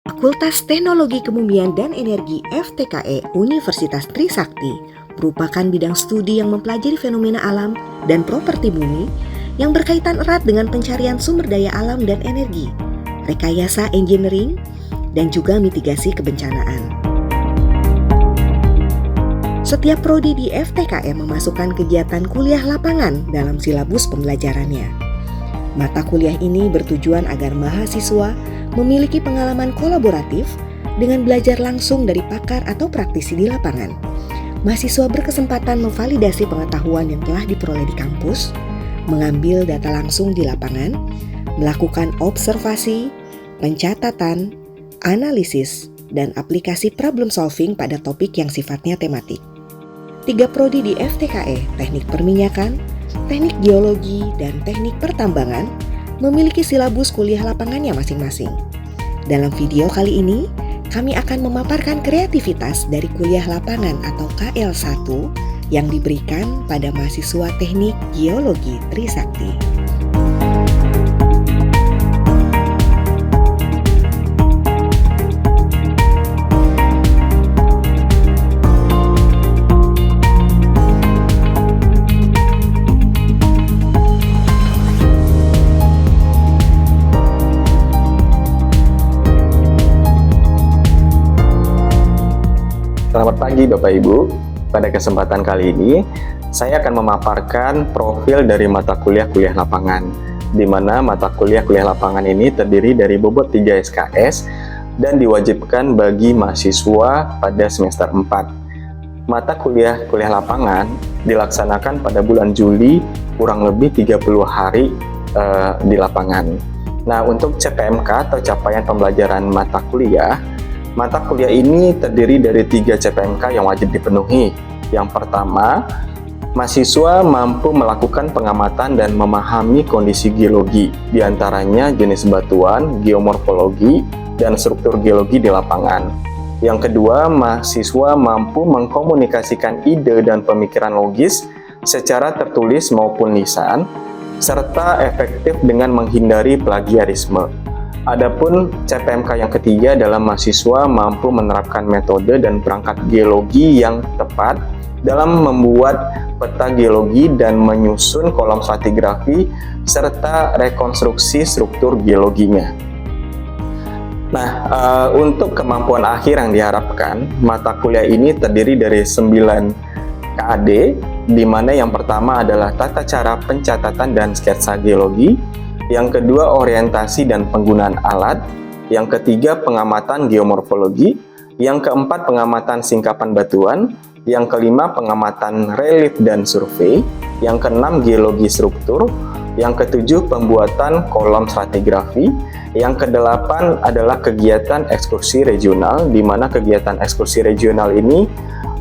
Fakultas Teknologi Kebumian dan Energi FTKE Universitas Trisakti merupakan bidang studi yang mempelajari fenomena alam dan properti bumi yang berkaitan erat dengan pencarian sumber daya alam dan energi, rekayasa engineering, dan juga mitigasi kebencanaan. Setiap prodi di FTKE memasukkan kegiatan kuliah lapangan dalam silabus pembelajarannya. Mata kuliah ini bertujuan agar mahasiswa memiliki pengalaman kolaboratif dengan belajar langsung dari pakar atau praktisi di lapangan. Mahasiswa berkesempatan memvalidasi pengetahuan yang telah diperoleh di kampus, mengambil data langsung di lapangan, melakukan observasi, pencatatan, analisis, dan aplikasi problem solving pada topik yang sifatnya tematik. 3 prodi di FTKE, Teknik Perminyakan, Teknik Geologi, dan Teknik Pertambangan memiliki silabus kuliah lapangannya masing-masing. Dalam video kali ini, kami akan memaparkan kreativitas dari kuliah lapangan atau KL1 yang diberikan pada mahasiswa Teknik Geologi Trisakti. Selamat pagi Bapak Ibu. Pada kesempatan kali ini, saya akan memaparkan profil dari mata kuliah lapangan, di mana mata kuliah lapangan ini terdiri dari bobot 3 SKS dan diwajibkan bagi mahasiswa pada semester 4. Mata kuliah lapangan dilaksanakan pada bulan Juli, kurang lebih 30 hari di lapangan. Nah, untuk CPMK atau capaian pembelajaran mata kuliah ini terdiri dari 3 CPMK yang wajib dipenuhi. Yang pertama, mahasiswa mampu melakukan pengamatan dan memahami kondisi geologi, diantaranya jenis batuan, geomorfologi, dan struktur geologi di lapangan. Yang kedua, mahasiswa mampu mengkomunikasikan ide dan pemikiran logis secara tertulis maupun lisan, serta efektif dengan menghindari plagiarisme. Adapun CPMK yang ketiga dalam mahasiswa mampu menerapkan metode dan perangkat geologi yang tepat dalam membuat peta geologi dan menyusun kolom stratigrafi serta rekonstruksi struktur geologinya. Nah, untuk kemampuan akhir yang diharapkan, mata kuliah ini terdiri dari 9 KAD, di mana yang pertama adalah tata cara pencatatan dan sketsa geologi, yang kedua orientasi dan penggunaan alat, yang ketiga pengamatan geomorfologi, yang keempat pengamatan singkapan batuan, yang kelima pengamatan relief dan survei, yang keenam geologi struktur, yang ketujuh pembuatan kolom stratigrafi, yang kedelapan adalah kegiatan ekskursi regional, di mana kegiatan ekskursi regional ini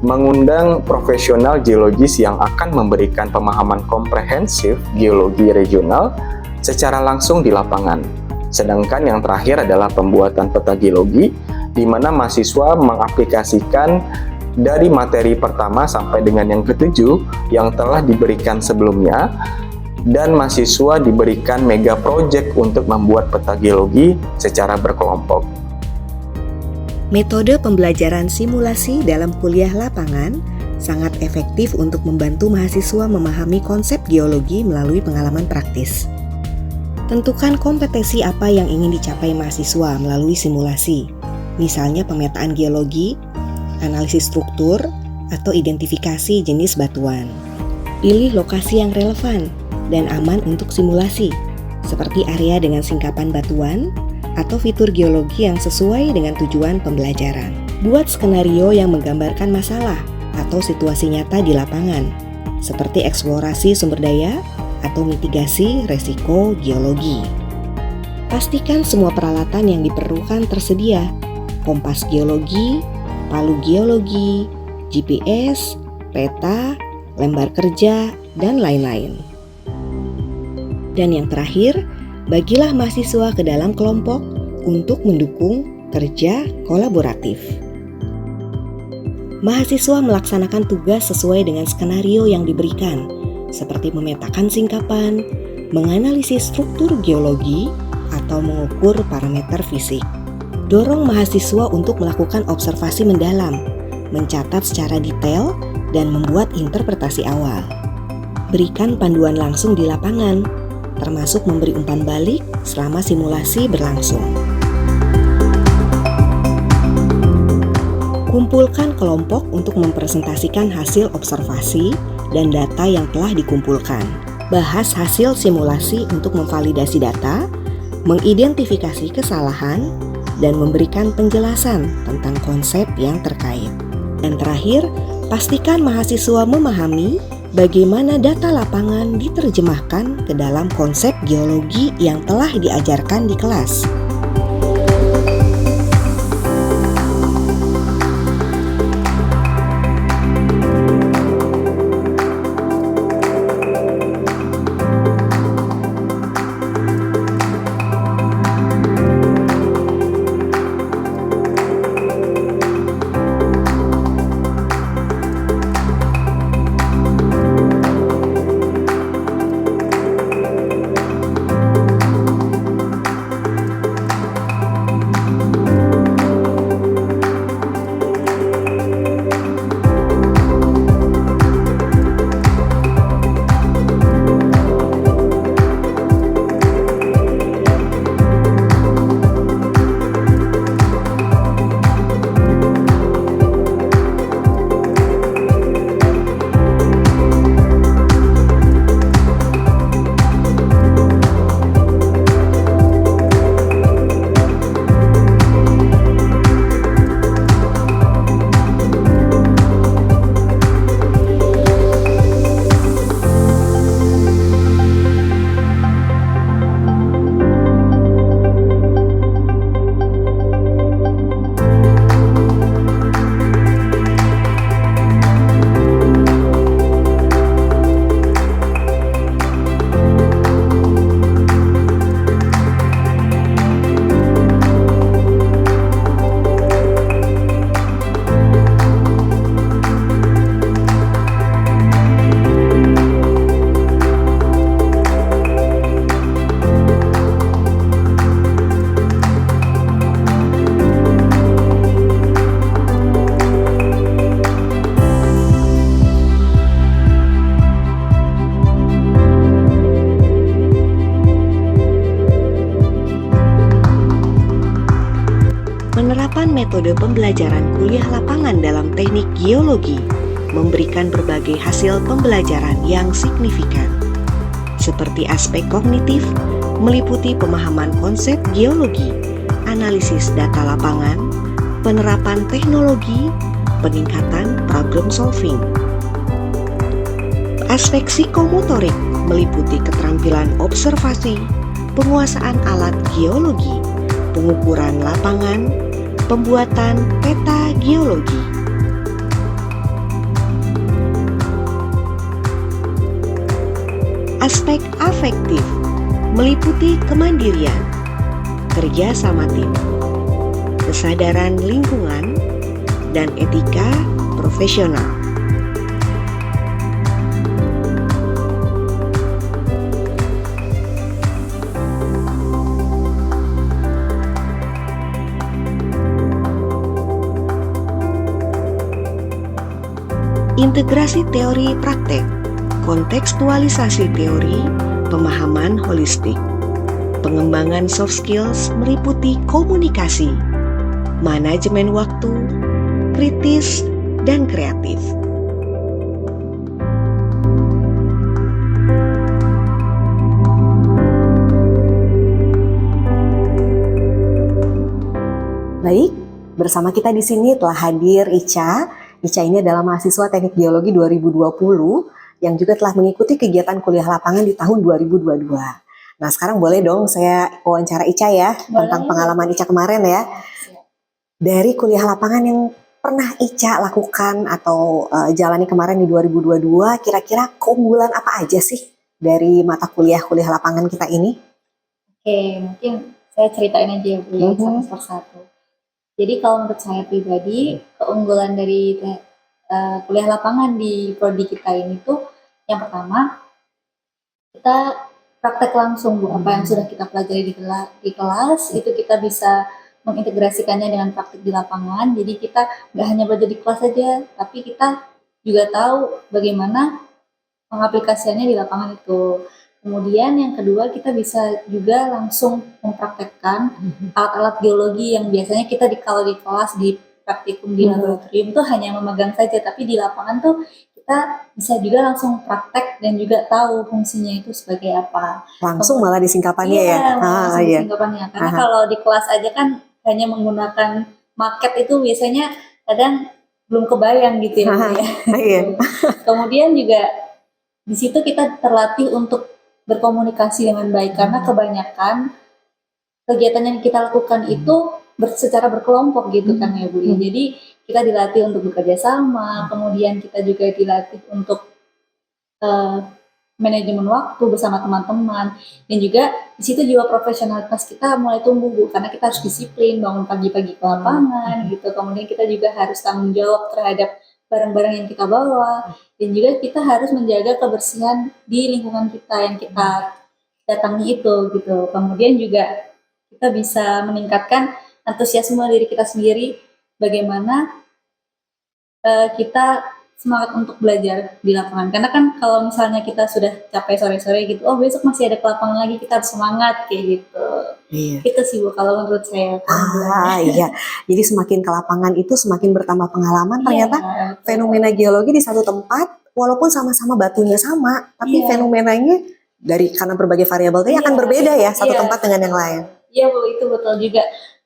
mengundang profesional geologis yang akan memberikan pemahaman komprehensif geologi regional secara langsung di lapangan. Sedangkan yang terakhir adalah pembuatan peta geologi, di mana mahasiswa mengaplikasikan dari materi pertama sampai dengan yang ketujuh yang telah diberikan sebelumnya, dan mahasiswa diberikan mega project untuk membuat peta geologi secara berkelompok. Metode pembelajaran simulasi dalam kuliah lapangan sangat efektif untuk membantu mahasiswa memahami konsep geologi melalui pengalaman praktis. Tentukan kompetensi apa yang ingin dicapai mahasiswa melalui simulasi, misalnya pemetaan geologi, analisis struktur, atau identifikasi jenis batuan. Pilih lokasi yang relevan dan aman untuk simulasi, seperti area dengan singkapan batuan atau fitur geologi yang sesuai dengan tujuan pembelajaran. Buat skenario yang menggambarkan masalah atau situasi nyata di lapangan, seperti eksplorasi sumber daya atau mitigasi resiko geologi. Pastikan semua peralatan yang diperlukan tersedia, kompas geologi, palu geologi, GPS, peta, lembar kerja, dan lain-lain. Dan yang terakhir, bagilah mahasiswa ke dalam kelompok untuk mendukung kerja kolaboratif. Mahasiswa melaksanakan tugas sesuai dengan skenario yang diberikan, seperti memetakan singkapan, menganalisis struktur geologi, atau mengukur parameter fisik. Dorong mahasiswa untuk melakukan observasi mendalam, mencatat secara detail, dan membuat interpretasi awal. Berikan panduan langsung di lapangan, termasuk memberi umpan balik selama simulasi berlangsung. Kumpulkan kelompok untuk mempresentasikan hasil observasi dan data yang telah dikumpulkan. Bahas hasil simulasi untuk memvalidasi data, mengidentifikasi kesalahan, dan memberikan penjelasan tentang konsep yang terkait. Dan terakhir, pastikan mahasiswa memahami bagaimana data lapangan diterjemahkan ke dalam konsep geologi yang telah diajarkan di kelas. Penerapan metode pembelajaran kuliah lapangan dalam teknik geologi memberikan berbagai hasil pembelajaran yang signifikan, seperti aspek kognitif, meliputi pemahaman konsep geologi, analisis data lapangan, penerapan teknologi, peningkatan problem solving. Aspek psikomotorik meliputi keterampilan observasi, penguasaan alat geologi, pengukuran lapangan, pembuatan peta geologi. Aspek afektif meliputi kemandirian, kerja sama tim, kesadaran lingkungan, dan etika profesional. Integrasi teori praktek, kontekstualisasi teori, pemahaman holistik. Pengembangan soft skills meliputi komunikasi, manajemen waktu, kritis, dan kreatif. Baik, bersama kita di sini telah hadir Ica. Ica ini adalah mahasiswa Teknik Geologi 2020 yang juga telah mengikuti kegiatan kuliah lapangan di tahun 2022. Nah, sekarang boleh dong saya wawancara Ica ya, tentang pengalaman Ica kemarin ya. Dari kuliah lapangan yang pernah Ica lakukan atau jalani kemarin di 2022, kira-kira keunggulan apa aja sih dari mata kuliah-kuliah lapangan kita ini? Oke, mungkin saya ceritain aja ya Bu, satu persatu. Jadi kalau menurut saya pribadi, keunggulan dari kuliah lapangan di prodi kita ini tuh, yang pertama, kita praktek langsung Bu, apa yang sudah kita pelajari di kelas, itu kita bisa mengintegrasikannya dengan praktik di lapangan. Jadi kita nggak hanya belajar di kelas saja, tapi kita juga tahu bagaimana pengaplikasiannya di lapangan itu. Kemudian yang kedua, kita bisa juga langsung mempraktekkan alat-alat geologi yang biasanya kita kalau di kelas di praktikum di laboratorium itu hanya memegang saja, tapi di lapangan tuh kita bisa juga langsung praktek dan juga tahu fungsinya itu sebagai apa. Langsung malah di singkapannya ya. Langsung di singkapannya. Karena kalau di kelas aja kan hanya menggunakan market itu biasanya kadang belum kebayang gitu ya. Kemudian juga di situ kita terlatih untuk berkomunikasi dengan baik karena kebanyakan kegiatan yang kita lakukan itu secara berkelompok gitu kan ya Bu. Jadi kita dilatih untuk bekerja sama, kemudian kita juga dilatih untuk manajemen waktu bersama teman-teman, dan juga di situ jiwa profesionalitas kita mulai tumbuh Bu, karena kita harus disiplin, bangun pagi-pagi ke lapangan gitu. Kemudian kita juga harus tanggung jawab terhadap barang-barang yang kita bawa, dan juga kita harus menjaga kebersihan di lingkungan kita yang kita datangi itu gitu. Kemudian juga kita bisa meningkatkan antusiasme diri kita sendiri, bagaimana kita semangat untuk belajar di lapangan. Karena kan kalau misalnya kita sudah capek sore-sore gitu, oh besok masih ada ke lapangan lagi, kita harus semangat kayak gitu. Itu sih Bu kalau menurut saya. Iya. Jadi semakin ke lapangan itu semakin bertambah pengalaman. Ternyata fenomena geologi di satu tempat, walaupun sama-sama batunya sama, tapi fenomenanya karena berbagai variabel tadi akan berbeda ya satu tempat dengan yang lain. Iya Bu, itu betul juga.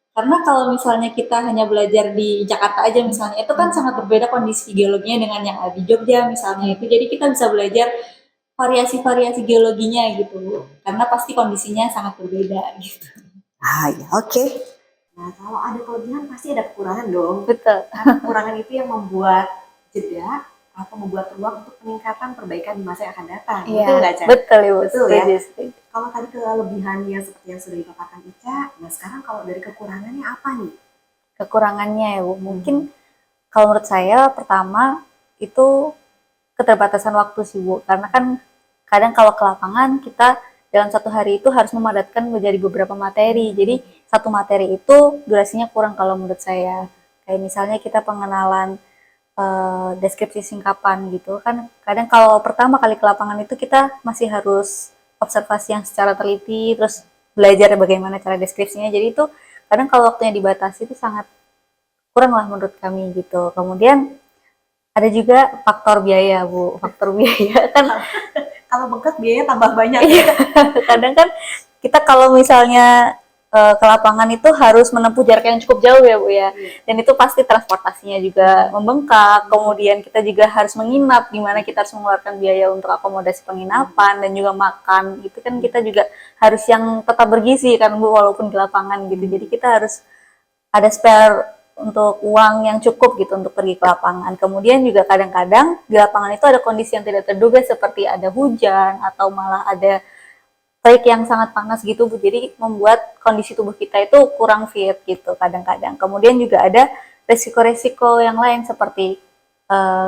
Karena kalau misalnya kita hanya belajar di Jakarta aja misalnya, itu kan sangat berbeda kondisi geologinya dengan yang ada di Jogja misalnya itu. Jadi kita bisa belajar variasi-variasi geologinya gitu, karena pasti kondisinya sangat berbeda gitu. Ya oke. Nah kalau ada kelebihan pasti ada kekurangan dong. Betul. Karena kekurangan itu yang membuat jeda atau membuat ruang untuk peningkatan perbaikan di masa yang akan datang. Betul nggak Ca? Betul Ibu. Betul ya. Kalau tadi kelebihannya seperti yang sudah dipaparkan Ica, nah sekarang kalau dari kekurangannya apa nih? Kekurangannya ya Bu, mungkin kalau menurut saya pertama itu keterbatasan waktu sih Bu, karena kan kadang kalau ke lapangan kita dalam satu hari itu harus memadatkan menjadi beberapa materi, jadi satu materi itu durasinya kurang kalau menurut saya. Kayak misalnya kita pengenalan deskripsi singkapan gitu kan, kadang kalau pertama kali ke lapangan itu kita masih harus observasi yang secara teliti, terus belajar bagaimana cara deskripsinya. Jadi itu kadang kalau waktunya dibatasi itu sangat kurang lah menurut kami gitu. Kemudian ada juga faktor biaya Bu, faktor biaya kan kalau bengkak biaya tambah banyak. Kadang kan kita kalau misalnya ke lapangan itu harus menempuh jarak yang cukup jauh ya Bu ya, dan itu pasti transportasinya juga membengkak, kemudian kita juga harus menginap, di mana kita harus mengeluarkan biaya untuk akomodasi penginapan dan juga makan, itu kan kita juga harus yang tetap bergizi kan Bu, walaupun di lapangan gitu. Jadi kita harus ada spare untuk uang yang cukup gitu untuk pergi ke lapangan. Kemudian juga kadang-kadang di lapangan itu ada kondisi yang tidak terduga seperti ada hujan atau malah ada terik yang sangat panas gitu Bu, jadi membuat kondisi tubuh kita itu kurang fit gitu kadang-kadang. Kemudian juga ada resiko-resiko yang lain seperti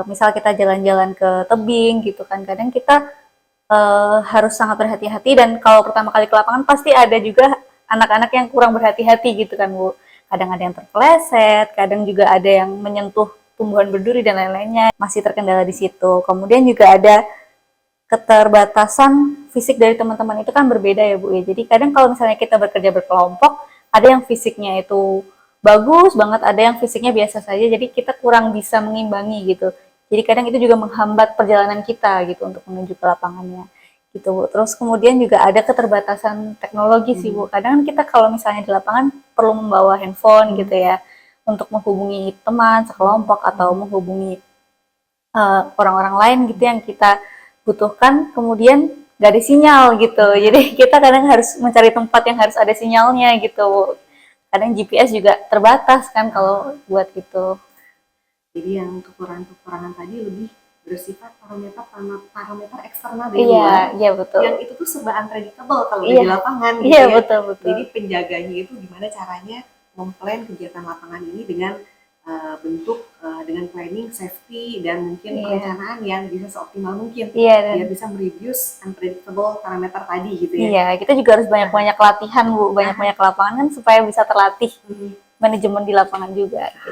misal kita jalan-jalan ke tebing gitu kan, kadang kita harus sangat berhati-hati, dan kalau pertama kali ke lapangan pasti ada juga anak-anak yang kurang berhati-hati gitu kan Bu. Kadang ada yang terpeleset, kadang juga ada yang menyentuh tumbuhan berduri dan lain-lainnya, masih terkendala di situ. Kemudian juga ada keterbatasan fisik dari teman-teman itu kan berbeda ya Bu ya. Jadi kadang kalau misalnya kita bekerja berkelompok, ada yang fisiknya itu bagus banget, ada yang fisiknya biasa saja, jadi kita kurang bisa mengimbangi gitu. Jadi kadang itu juga menghambat perjalanan kita gitu untuk menuju ke lapangannya gitu Bu. Terus kemudian juga ada keterbatasan teknologi sih Bu. Kadang kita kalau misalnya di lapangan perlu membawa handphone gitu ya, untuk menghubungi teman sekelompok atau menghubungi orang-orang lain gitu yang kita butuhkan, kemudian gak ada sinyal gitu. Jadi kita kadang harus mencari tempat yang harus ada sinyalnya gitu. Kadang GPS juga terbatas kan kalau buat gitu. Jadi yang kekurangan-kekurangan tadi lebih bersifat parameter eksternal dari luar. Iya betul. Yang itu tuh serba unpredictable kalau di lapangan gitu ya. Betul. Betul. Jadi penjaganya itu gimana caranya memplan kegiatan lapangan ini dengan bentuk dengan planning, safety, dan mungkin perencanaan yang bisa seoptimal mungkin. Iya, Biar bisa mereduce unpredictable parameter tadi gitu ya. iya, kita juga harus banyak-banyak latihan Bu, banyak-banyak lapangan kan supaya bisa terlatih manajemen di lapangan juga gitu.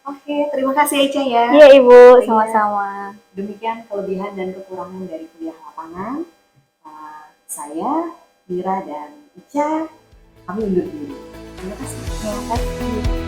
Oke, terima kasih Ica ya. Iya Ibu, Iya. sama-sama. Demikian kelebihan dan kekurangan dari kuliah lapangan. Saya, Mira, dan Ica, kami undur diri. Terima kasih. Terima kasih.